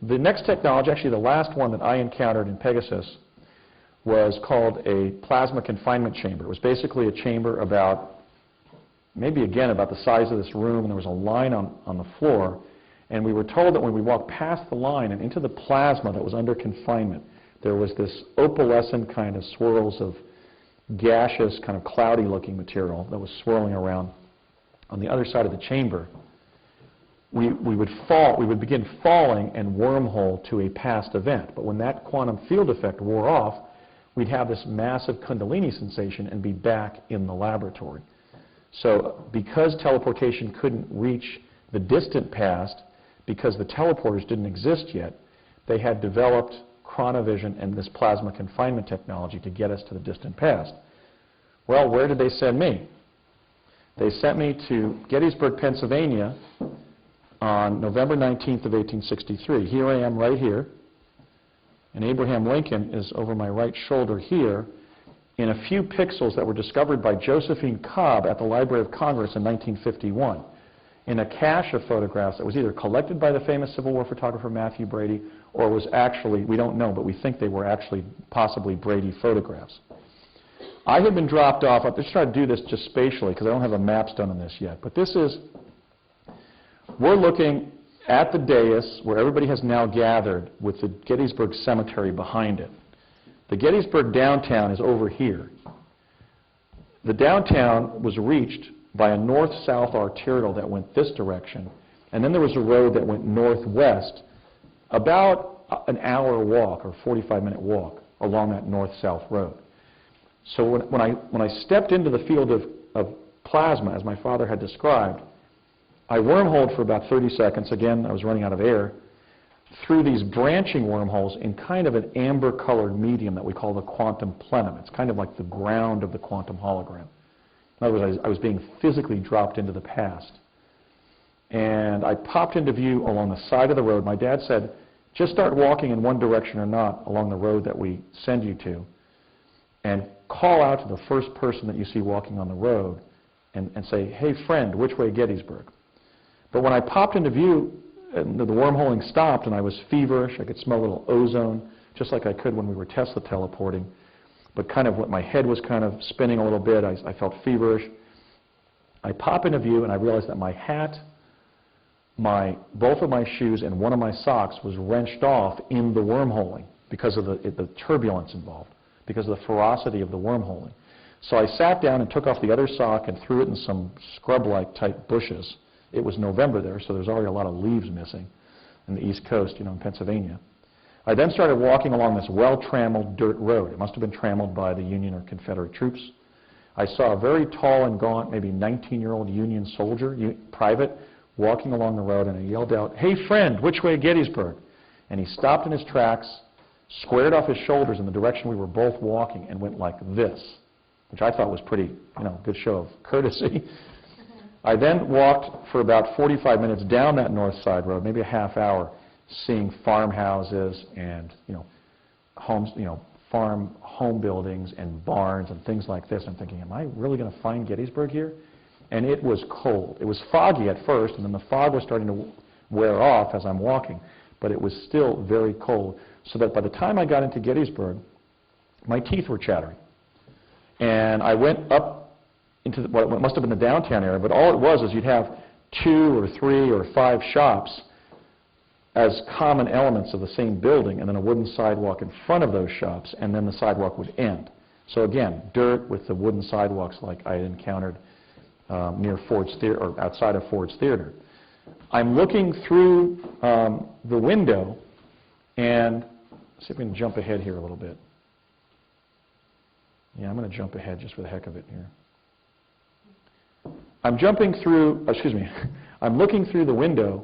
The next technology, actually the last one that I encountered in Pegasus, was called a plasma confinement chamber. It was basically a chamber about, maybe again about the size of this room, and there was a line on the floor, and we were told that when we walked past the line and into the plasma that was under confinement, there was this opalescent kind of swirls of gaseous, kind of cloudy looking material that was swirling around on the other side of the chamber. We would begin falling and wormhole to a past event. But when that quantum field effect wore off, we'd have this massive Kundalini sensation and be back in the laboratory. So because teleportation couldn't reach the distant past, because the teleporters didn't exist yet, they had developed chronovision and this plasma confinement technology to get us to the distant past. Well, where did they send me? They sent me to Gettysburg, Pennsylvania on November 19th of 1863. Here I am right here, and Abraham Lincoln is over my right shoulder here in a few pixels that were discovered by Josephine Cobb at the Library of Congress in 1951 in a cache of photographs that was either collected by the famous Civil War photographer Matthew Brady or was actually, we don't know, but we think they were actually possibly Brady photographs. I had been dropped off. I'm just trying to do this just spatially because I don't have a maps done on this yet. But this is, we're looking at the dais where everybody has now gathered with the Gettysburg Cemetery behind it. The Gettysburg downtown is over here. The downtown was reached by a north-south arterial that went this direction, and then there was a road that went northwest, about an hour walk or 45-minute walk along that north-south road. So when I stepped into the field of plasma, as my father had described, I wormholed for about 30 seconds. Again, I was running out of air, through these branching wormholes in kind of an amber-colored medium that we call the quantum plenum. It's kind of like the ground of the quantum hologram. In other words, I was being physically dropped into the past. And I popped into view along the side of the road. My dad said, just start walking in one direction or not along the road that we send you to, and call out to the first person that you see walking on the road and say, hey friend, which way Gettysburg? But when I popped into view, the wormholing stopped and I was feverish. I could smell a little ozone, just like I could when we were Tesla teleporting. But kind of my head was kind of spinning a little bit. I felt feverish. I pop into view and I realized that my hat, both of my shoes and one of my socks was wrenched off in the wormholing because of the turbulence involved, because of the ferocity of the wormholing. So I sat down and took off the other sock and threw it in some scrub-like type bushes. It was November there, so there's already a lot of leaves missing in the East Coast, in Pennsylvania. I then started walking along this well-trammeled dirt road. It must have been trammeled by the Union or Confederate troops. I saw a very tall and gaunt, maybe 19-year-old Union soldier, private, walking along the road, and I yelled out, hey friend, which way Gettysburg? And he stopped in his tracks, squared off his shoulders in the direction we were both walking, and went like this, which I thought was pretty, good show of courtesy. I then walked for about 45 minutes down that north side road, maybe a half hour, seeing farmhouses and homes, farm home buildings and barns and things like this. I'm thinking, am I really going to find Gettysburg here? And it was cold. It was foggy at first, and then the fog was starting to wear off as I'm walking, but it was still very cold, so that by the time I got into Gettysburg, my teeth were chattering. And I went up into what must have been the downtown area, but all it was is you'd have 2 or 3 or 5 shops as common elements of the same building, and then a wooden sidewalk in front of those shops, and then the sidewalk would end. So again, dirt with the wooden sidewalks like I had encountered near Ford's Theater, or outside of Ford's Theater. I'm looking through the window, and let's see if we can jump ahead here a little bit. Yeah, I'm going to jump ahead just for the heck of it here. I'm jumping through, I'm looking through the window,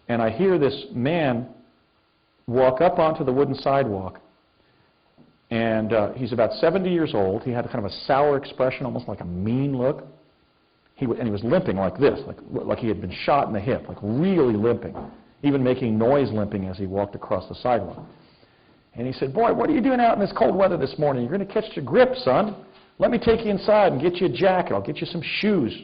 and I hear this man walk up onto the wooden sidewalk, and he's about 70 years old. He had kind of a sour expression, almost like a mean look. And he was limping like this, like he had been shot in the hip, like really limping, even making noise limping as he walked across the sidewalk. And he said, boy, what are you doing out in this cold weather this morning? You're going to catch your grip, son. Let me take you inside and get you a jacket. I'll get you some shoes,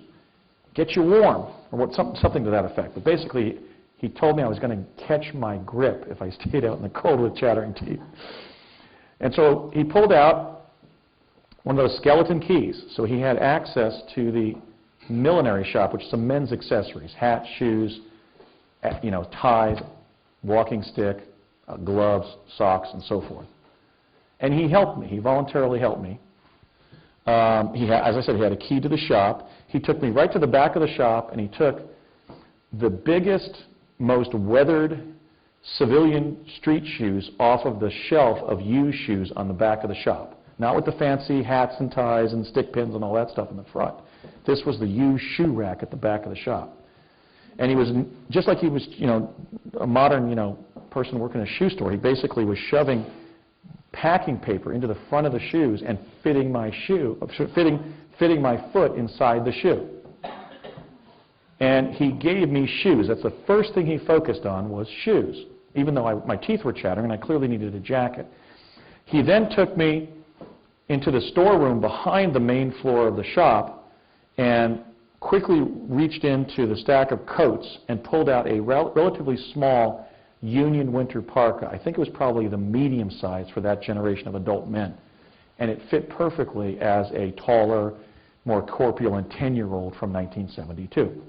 get you warm, or something to that effect. But basically, He told me I was going to catch my grip if I stayed out in the cold with chattering teeth. And so he pulled out one of those skeleton keys. So he had access to the millinery shop, which is some men's accessories, hats, shoes, ties, walking stick, gloves, socks, and so forth. And he helped me. He voluntarily helped me. As I said, he had a key to the shop. He took me right to the back of the shop, and he took the biggest, most weathered civilian street shoes off of the shelf of used shoes on the back of the shop. Not with the fancy hats and ties and stick pins and all that stuff in the front. This was the used shoe rack at the back of the shop. And he was, just like he was, a modern, person working in a shoe store, he basically was shoving packing paper into the front of the shoes and fitting my foot inside the shoe. And he gave me shoes. That's the first thing he focused on was shoes, even though my teeth were chattering and I clearly needed a jacket. He then took me into the storeroom behind the main floor of the shop and quickly reached into the stack of coats and pulled out a relatively small Union winter parka. I think it was probably the medium size for that generation of adult men. And it fit perfectly as a taller, more corpulent 10-year-old from 1972.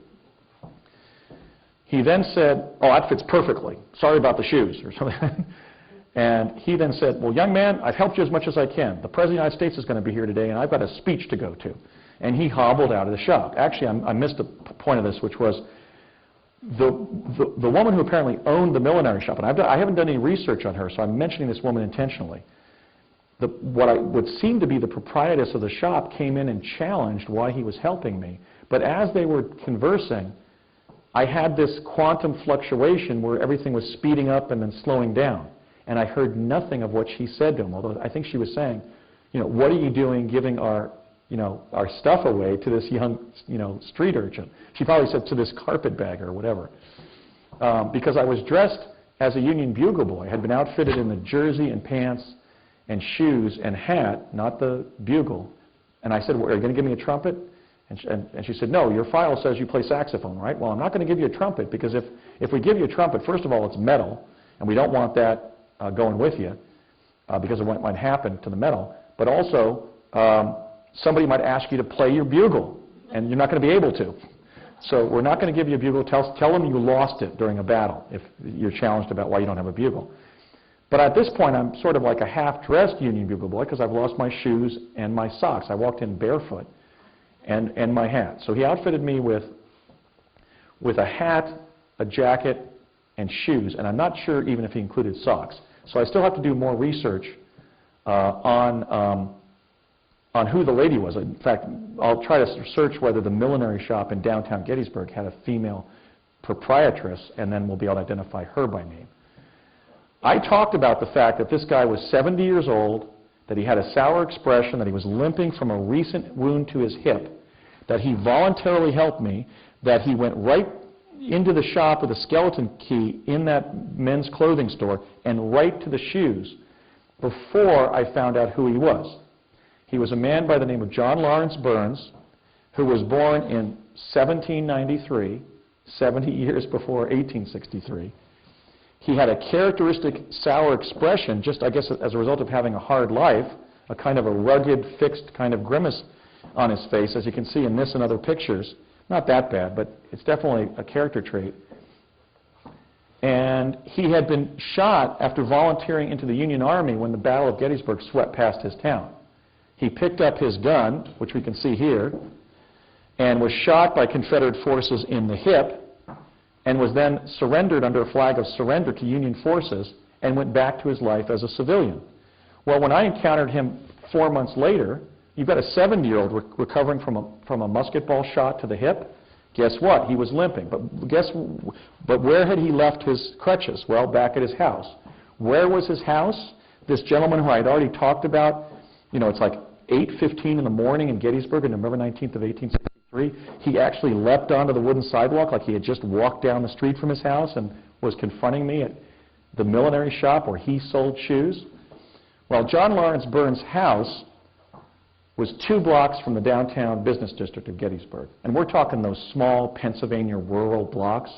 He then said, "Oh, that fits perfectly. Sorry about the shoes," or something. And he then said, "Well, young man, I've helped you as much as I can. The President of the United States is going to be here today, and I've got a speech to go to." And he hobbled out of the shop. Actually, I missed a point of this, which was the woman who apparently owned the millinery shop, and I haven't done any research on her, so I'm mentioning this woman intentionally. What would seem to be the proprietress of the shop came in and challenged why he was helping me. But as they were conversing, I had this quantum fluctuation where everything was speeding up and then slowing down. And I heard nothing of what she said to him, although I think she was saying, what are you doing giving our stuff away to this young, street urchin? She probably said to this carpetbagger or whatever. Because I was dressed as a Union Bugle Boy, had been outfitted in the jersey and pants and shoes and hat, not the bugle. And I said, "Well, are you going to give me a trumpet?" And she said, "No, your file says you play saxophone, right?" "Well, I'm not going to give you a trumpet because if we give you a trumpet, first of all, it's metal, and we don't want that going with you because of what might happen to the metal. But also, somebody might ask you to play your bugle, and you're not going to be able to. So we're not going to give you a bugle. Tell them you lost it during a battle if you're challenged about why you don't have a bugle." But at this point, I'm sort of like a half-dressed Union Bugle Boy because I've lost my shoes and my socks. I walked in barefoot and my hat. So he outfitted me with a hat, a jacket, and shoes, and I'm not sure even if he included socks. So I still have to do more research on who the lady was. In fact, I'll try to search whether the millinery shop in downtown Gettysburg had a female proprietress, and then we'll be able to identify her by name. I talked about the fact that this guy was 70 years old, that he had a sour expression, that he was limping from a recent wound to his hip, that he voluntarily helped me, that he went right into the shop with a skeleton key in that men's clothing store and right to the shoes before I found out who he was. He was a man by the name of John Lawrence Burns, who was born in 1793, 70 years before 1863. He had a characteristic sour expression, just I guess as a result of having a hard life, a kind of a rugged, fixed kind of grimace on his face, as you can see in this and other pictures. Not that bad, but it's definitely a character trait. And he had been shot after volunteering into the Union Army when the Battle of Gettysburg swept past his town. He picked up his gun, which we can see here, and was shot by Confederate forces in the hip, and was then surrendered under a flag of surrender to Union forces and went back to his life as a civilian. Well, when I encountered him 4 months later, you've got a 70-year-old recovering from a musket ball shot to the hip. Guess what? He was limping. But where had he left his crutches? Well, back at his house. Where was his house? This gentleman who I had already talked about, it's like 8:15 in the morning in Gettysburg on November 19th of 1863. He actually leapt onto the wooden sidewalk like he had just walked down the street from his house and was confronting me at the millinery shop where he sold shoes. Well, John Lawrence Burns' house was 2 blocks from the downtown business district of Gettysburg. And we're talking those small Pennsylvania rural blocks.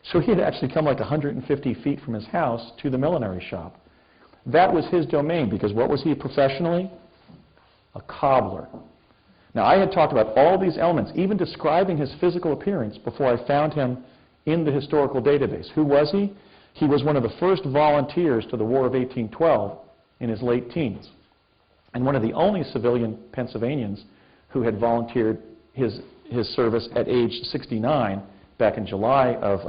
So he had actually come like 150 feet from his house to the millinery shop. That was his domain, because what was he professionally? A cobbler. Now, I had talked about all these elements, even describing his physical appearance, before I found him in the historical database. Who was he? He was one of the first volunteers to the War of 1812 in his late teens, and one of the only civilian Pennsylvanians who had volunteered his service at age 69 back in July of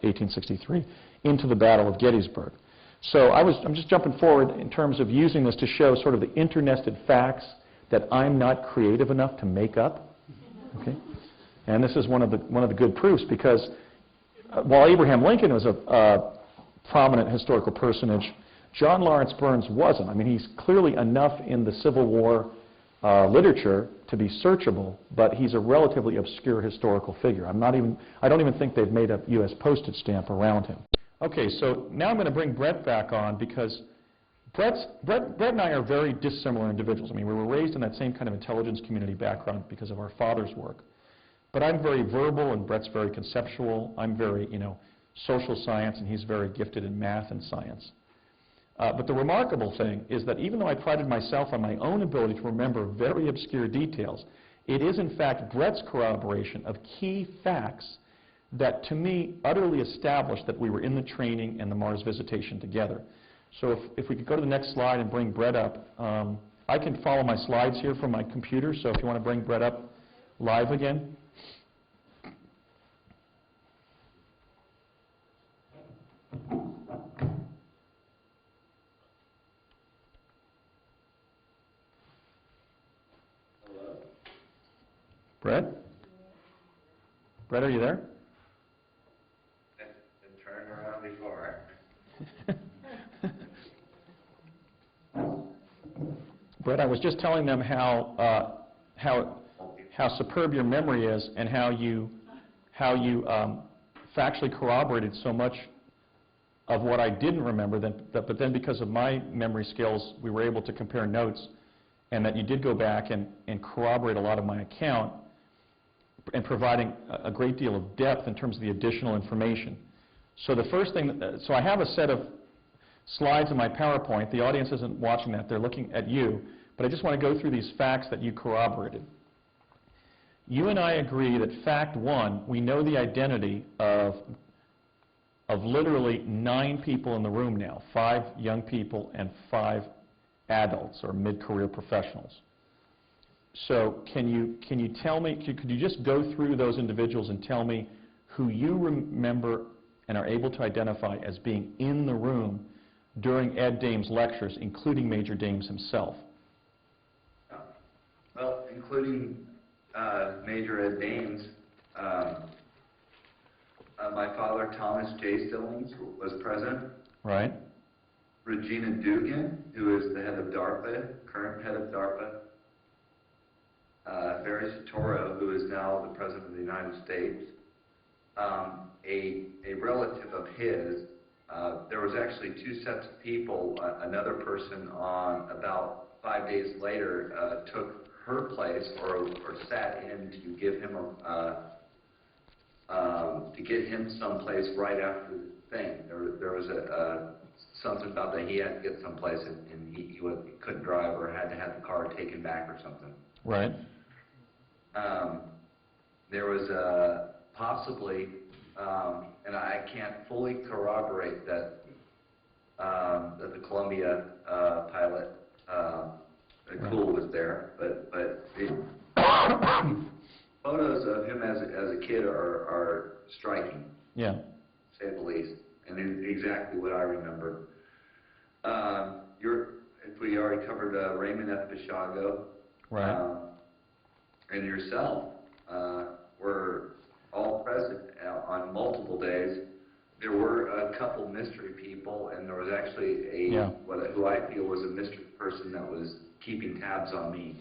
1863 into the Battle of Gettysburg. So I'm just jumping forward in terms of using this to show sort of the internested facts that I'm not creative enough to make up. Okay? And this is one of the good proofs, because while Abraham Lincoln was a prominent historical personage, John Lawrence Burns wasn't. I mean, he's clearly enough in the Civil War literature to be searchable, but he's a relatively obscure historical figure. I don't even think they've made a U.S. postage stamp around him. Okay, so now I'm going to bring Brett back on, because Brett and I are very dissimilar individuals. I mean, we were raised in that same kind of intelligence community background because of our father's work. But I'm very verbal, and Brett's very conceptual. I'm very, social science, and he's very gifted in math and science. But the remarkable thing is that even though I prided myself on my own ability to remember very obscure details, it is in fact Brett's corroboration of key facts that to me utterly established that we were in the training and the Mars visitation together. So if we could go to the next slide and bring Brett up. I can follow my slides here from my computer, so if you want to bring Brett up live again. Brett? Brett, are you there? Been turned around before. Brett, I was just telling them how superb your memory is, and how you factually corroborated so much of what I didn't remember. But then because of my memory skills, we were able to compare notes, and that you did go back and corroborate a lot of my account, and providing a great deal of depth in terms of the additional information. So the first thing, so I have a set of slides in my PowerPoint. The audience isn't watching that, they're looking at you, but I just want to go through these facts that you corroborated. You and I agree that fact one, we know the identity of literally 9 people in the room now, 5 young people and 5 adults or mid-career professionals. So can you tell me, could you just go through those individuals and tell me who you remember and are able to identify as being in the room during Ed Dames' lectures, including Major Dames himself? Well, including Major Ed Dames, my father, Thomas J. Stillings, was present. Right. Regina Dugan, who is the head of DARPA, current head of DARPA. Barry Soetoro, who is now the President of the United States. A relative of his, there was actually 2 sets of people. Another person on about 5 days later took her place, or sat in to give him to get him someplace right after the thing. There was something about that he had to get someplace, and he couldn't drive, or had to have the car taken back or something. Right. There was possibly, and I can't fully corroborate that the Columbia pilot, Cool, was there, but photos of him as a kid are striking. Yeah. To say the least, and exactly what I remember. If we already covered Raymond F. Basiago. Right. And yourself were all present on multiple days. There were a couple mystery people, and there was actually who I feel was a mystery person that was keeping tabs on me.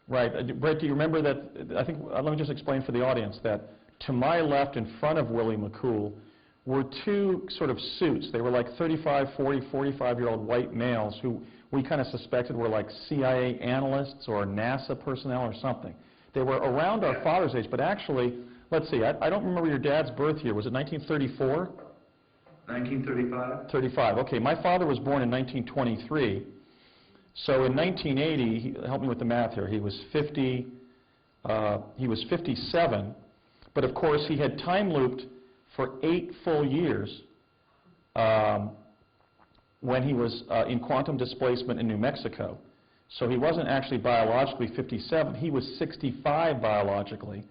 Right. Brett, do you remember that? I think, let me just explain for the audience that to my left in front of Willie McCool were 2 sort of suits. They were like 35, 40, 45-year-old white males who we kind of suspected were like CIA analysts or NASA personnel or something. They were around our father's age, but actually let's see, I don't remember your dad's birth year. Was it 1934? 1935? 35. Okay, my father was born in 1923. So in 1980, help me with the math here, he was 57, but of course he had time looped for 8 full years when he was in quantum displacement in New Mexico. So he wasn't actually biologically 57, he was 65 biologically,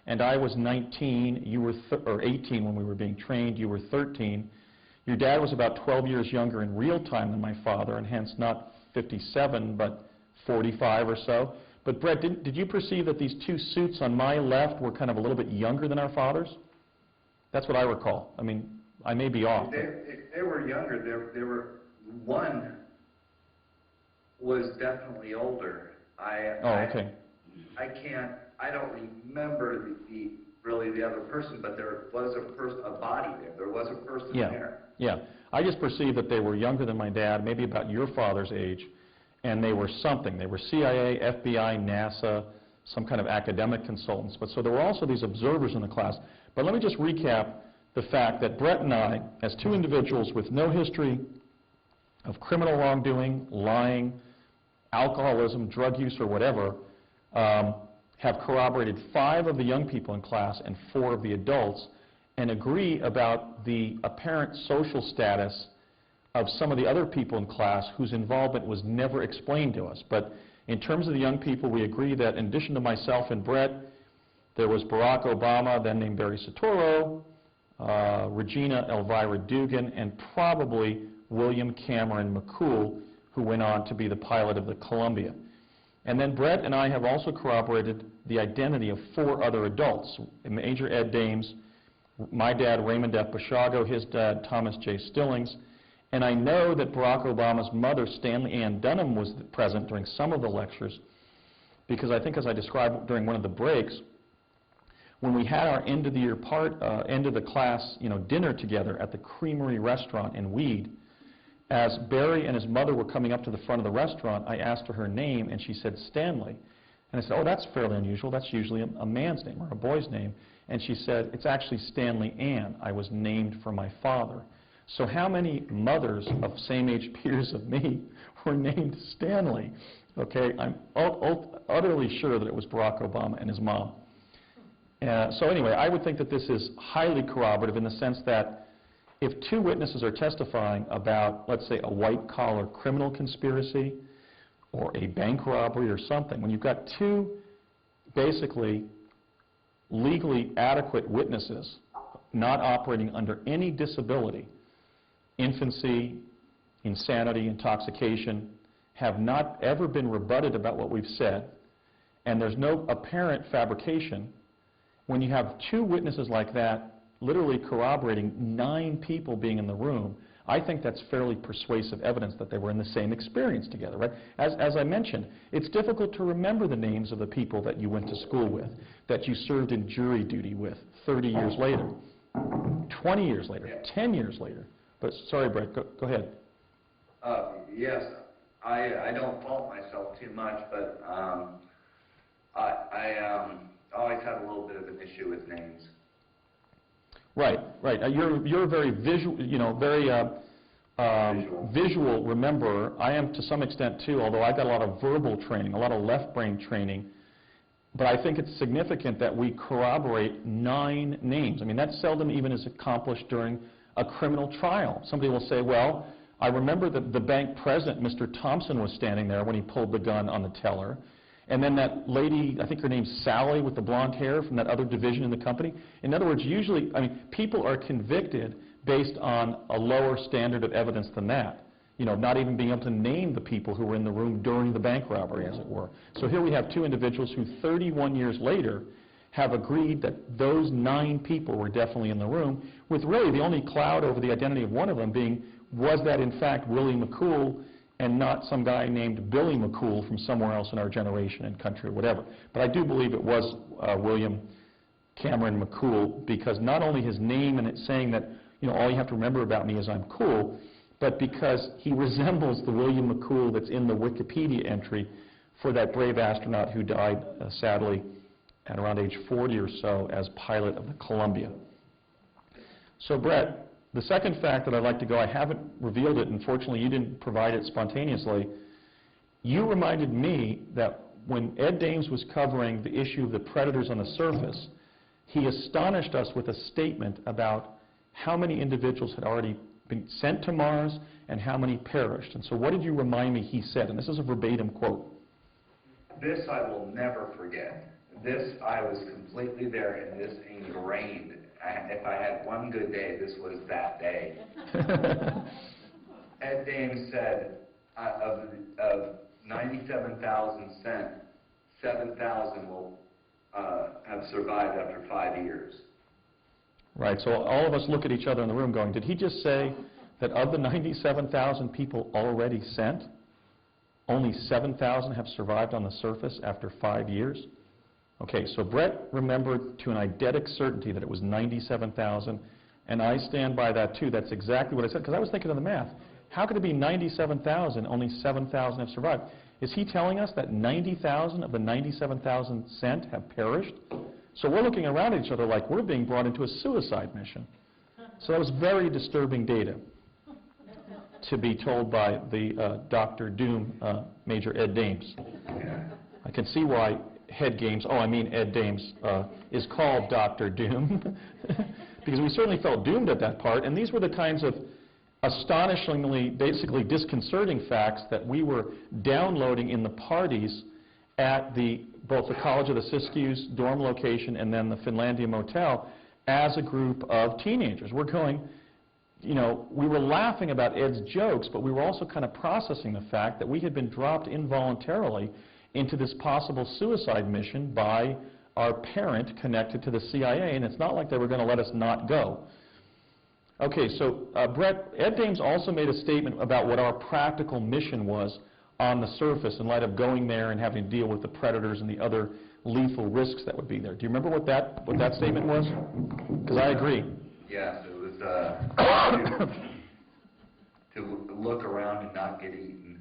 and I was 19, you were or 18 when we were being trained, you were 13. Your dad was about 12 years younger in real time than my father, and hence not 57, but 45 or so. But Brett, did you perceive that these two suits on my left were kind of a little bit younger than our father's? That's what I recall. I mean, I may be off. They were younger. One was definitely older. Okay. I don't remember really the other person, but there was a body there. There was a person there. Yeah. I just perceived that they were younger than my dad, maybe about your father's age, and they were something. They were CIA, FBI, NASA, some kind of academic consultants. But so there were also these observers in the class. But let me just recap the fact that Brett and I, as two individuals with no history of criminal wrongdoing, lying, alcoholism, drug use, or whatever, have corroborated 5 of the young people in class and 4 of the adults, and agree about the apparent social status of some of the other people in class whose involvement was never explained to us. But in terms of the young people, we agree that in addition to myself and Brett, there was Barack Obama, then named Barry Soetoro, Regina Elvira Dugan, and probably William Cameron McCool, who went on to be the pilot of the Columbia. And then Brett and I have also corroborated the identity of 4 other adults, Major Ed Dames, my dad Raymond F. Basiago, his dad Thomas J. Stillings, and I know that Barack Obama's mother, Stanley Ann Dunham, was present during some of the lectures, because I think, as I described during one of the breaks, when we had our end of the year end of the class, dinner together at the Creamery restaurant in Weed, as Barry and his mother were coming up to the front of the restaurant, I asked her name, and she said Stanley. And I said, oh, that's fairly unusual. That's usually a man's name or a boy's name. And she said, it's actually Stanley Ann. I was named for my father. So how many mothers of same-age peers of me were named Stanley? Okay, I'm utterly sure that it was Barack Obama and his mom. So anyway, I would think that this is highly corroborative in the sense that if 2 witnesses are testifying about, let's say, a white-collar criminal conspiracy or a bank robbery or something, when you've got 2 basically legally adequate witnesses not operating under any disability, infancy, insanity, intoxication, have not ever been rebutted about what we've said, and there's no apparent fabrication, when you have 2 witnesses like that literally corroborating 9 people being in the room, I think that's fairly persuasive evidence that they were in the same experience together, right? As I mentioned, it's difficult to remember the names of the people that you went to school with, that you served in jury duty with 30 years later, 20 years later, 10 years later. But sorry, Brett, go ahead. Yes, I don't fault myself too much, but I always had a little bit of an issue with names. Right. You're a very visual, visual rememberer. I am to some extent too, although I got a lot of verbal training, a lot of left brain training. But I think it's significant that we corroborate 9 names. I mean, that seldom even is accomplished during a criminal trial. Somebody will say, well, I remember that the bank president, Mr. Thompson, was standing there when he pulled the gun on the teller. And then that lady, I think her name's Sally with the blonde hair from that other division in the company. In other words, usually, people are convicted based on a lower standard of evidence than that. Not even being able to name the people who were in the room during the bank robbery, as it were. So here we have 2 individuals who 31 years later have agreed that those 9 people were definitely in the room, with really the only cloud over the identity of one of them being, was that in fact Willie McCool and not some guy named Billy McCool from somewhere else in our generation and country or whatever. But I do believe it was William Cameron McCool, because not only his name and it's saying that, all you have to remember about me is I'm cool, but because he resembles the William McCool that's in the Wikipedia entry for that brave astronaut who died, sadly, at around age 40 or so as pilot of the Columbia. So Brett, the second fact that I'd like to go, I haven't revealed it, unfortunately you didn't provide it spontaneously. You reminded me that when Ed Dames was covering the issue of the predators on the surface, he astonished us with a statement about how many individuals had already been sent to Mars and how many perished. And so what did you remind me he said? And this is a verbatim quote. This I will never forget. This, I was completely there, and this ingrained. If I had one good day, this was that day. Ed Dames said, of 97,000 sent, 7,000 will have survived after 5 years. Right, so all of us look at each other in the room going, did he just say that of the 97,000 people already sent, only 7,000 have survived on the surface after 5 years? Okay, so Brett remembered to an eidetic certainty that it was 97,000, and I stand by that too. That's exactly what I said, because I was thinking of the math. How could it be 97,000, only 7,000 have survived? Is he telling us that 90,000 of the 97,000 sent have perished? So we're looking around at each other like we're being brought into a suicide mission. So that was very disturbing data to be told by the Dr. Doom, Major Ed Dames. I can see why Ed Dames is called Dr. Doom, because we certainly felt doomed at that part, and these were the kinds of astonishingly, basically disconcerting facts that we were downloading in the parties at both the College of the Siskiyous dorm location and then the Finlandia Motel as a group of teenagers. We're going, you know, we were laughing about Ed's jokes, but we were also kind of processing the fact that we had been dropped involuntarily into this possible suicide mission by our parent connected to the CIA, and it's not like they were going to let us not go. Okay, so Brett, Ed Dames also made a statement about what our practical mission was on the surface in light of going there and having to deal with the predators and the other lethal risks that would be there. Do you remember what that statement was? Because I agree. Yes, it was to look around and not get eaten.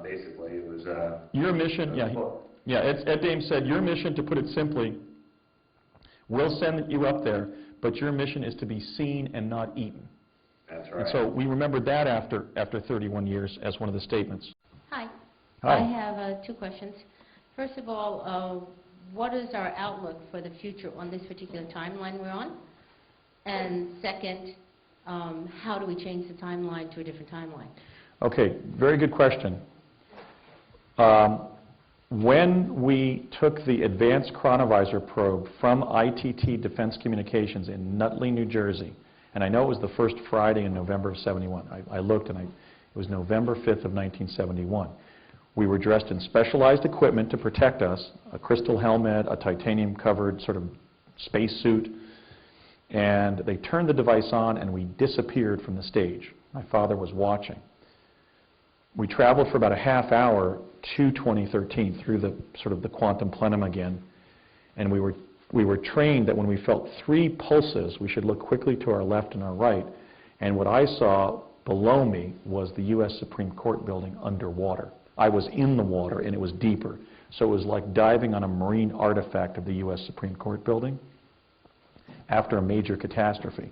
Basically, it was your mission. Ed Dames said your mission, to put it simply, we'll send you up there, but your mission is to be seen and not eaten. That's right. And so we remembered that after 31 years as one of the statements. Hi. Hi. I have two questions. First of all, what is our outlook for the future on this particular timeline we're on? And second, how do we change the timeline to a different timeline? Okay, very good question. When we took the Advanced Chronovisor probe from ITT Defense Communications in Nutley, New Jersey, and I know it was the first Friday in November of '71. I looked, and it was November 5th of 1971. We were dressed in specialized equipment to protect us, a crystal helmet, a titanium-covered sort of space suit, and they turned the device on, and we disappeared from the stage. My father was watching. We traveled for about a half hour to 2013 through the sort of the quantum plenum again, and we were trained that when we felt 3 pulses, we should look quickly to our left and our right, and what I saw below me was the U.S. Supreme Court building underwater. I was in the water, and it was deeper, so it was like diving on a marine artifact of the U.S. Supreme Court building after a major catastrophe.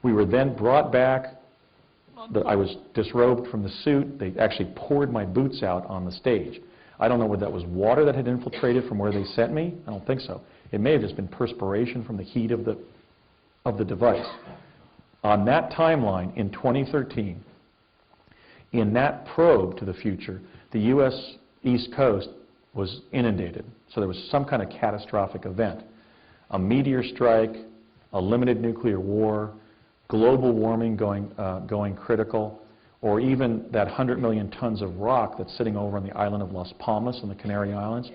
We were then brought back. I was disrobed from the suit. They actually poured my boots out on the stage. I don't know whether that was water that had infiltrated from where they sent me. I don't think so. It may have just been perspiration from the heat of the device. On that timeline in 2013, in that probe to the future, the U.S. East Coast was inundated. So there was some kind of catastrophic event. A meteor strike, a limited nuclear war, global warming going critical, or even that 100 million tons of rock that's sitting over on the island of Las Palmas in the Canary Islands.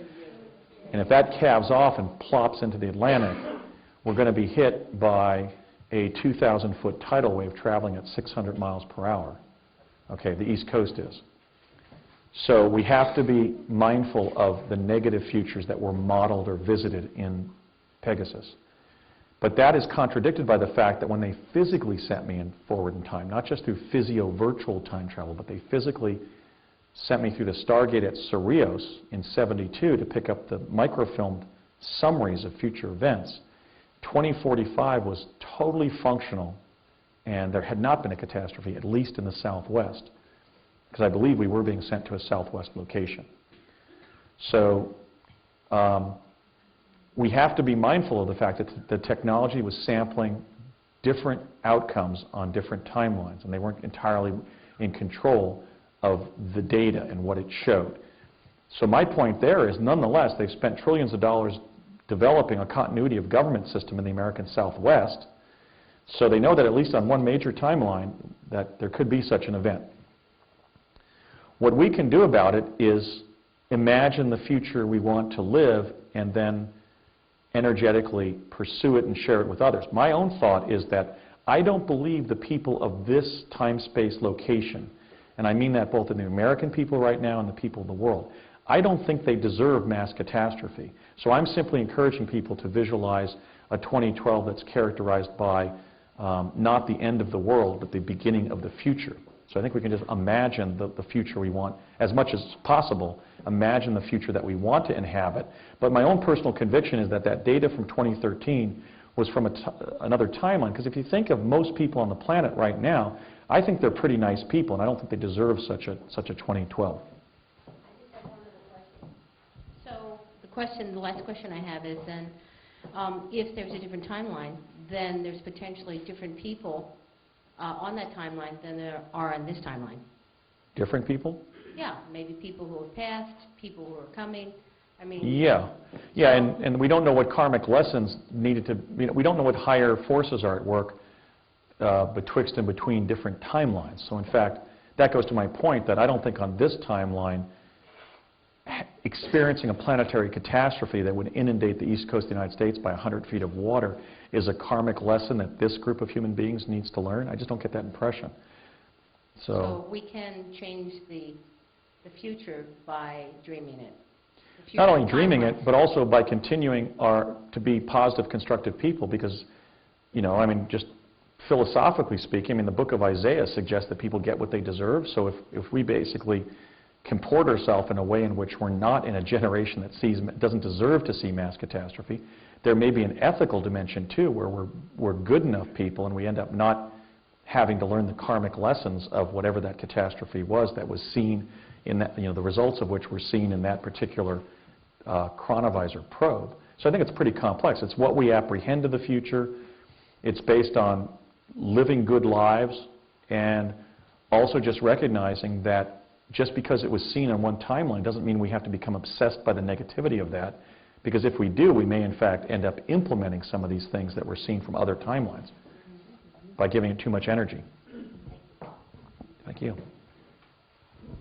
And if that calves off and plops into the Atlantic, we're going to be hit by a 2,000-foot tidal wave traveling at 600 miles per hour. Okay, the East Coast is. So we have to be mindful of the negative futures that were modeled or visited in Pegasus. But that is contradicted by the fact that when they physically sent me forward in time, not just through physio-virtual time travel, but they physically sent me through the Stargate at Cerritos in '72 to pick up the microfilmed summaries of future events, 2045 was totally functional, and there had not been a catastrophe, at least in the Southwest, because I believe we were being sent to a Southwest location. So we have to be mindful of the fact that the technology was sampling different outcomes on different timelines, and they weren't entirely in control of the data and what it showed. So my point there is, nonetheless, they've spent trillions of dollars developing a continuity of government system in the American Southwest, so they know that at least on one major timeline that there could be such an event. What we can do about it is imagine the future we want to live and then energetically pursue it and share it with others. My own thought is that I don't believe the people of this time-space location, and I mean that both in the American people right now and the people of the world, I don't think they deserve mass catastrophe. So I'm simply encouraging people to visualize a 2012 that's characterized by not the end of the world, but the beginning of the future. So I think we can just imagine the future we want, as much as possible, imagine the future that we want to inhabit. But my own personal conviction is that that data from 2013 was from another timeline, because if you think of most people on the planet right now, I think they're pretty nice people, and I don't think they deserve such a 2012. The last question I have is then, if there's a different timeline, then there's potentially different people on that timeline than there are on this timeline. Different people? Yeah, maybe people who have passed, people who are coming. I mean. Yeah, and we don't know what karmic lessons needed to. We don't know what higher forces are at work betwixt and between different timelines. So in fact, that goes to my point that I don't think on this timeline experiencing a planetary catastrophe that would inundate the east coast of the United States by 100 feet of water is a karmic lesson that this group of human beings needs to learn. I just don't get that impression. So we can change the future by dreaming it. Not only dreaming it, but also by continuing to be positive, constructive people, because, I mean, just philosophically speaking, I mean, the book of Isaiah suggests that people get what they deserve. So if we basically comport ourselves in a way in which we're not in a generation that doesn't deserve to see mass catastrophe, there may be an ethical dimension too, where we're good enough people and we end up not having to learn the karmic lessons of whatever that catastrophe was that was seen in that, the results of which were seen in that particular chronovisor probe. So I think it's pretty complex. It's what we apprehend of the future. It's based on living good lives, and also just recognizing that just because it was seen on one timeline doesn't mean we have to become obsessed by the negativity of that, because if we do, we may in fact end up implementing some of these things that were seen from other timelines by giving it too much energy. Thank you.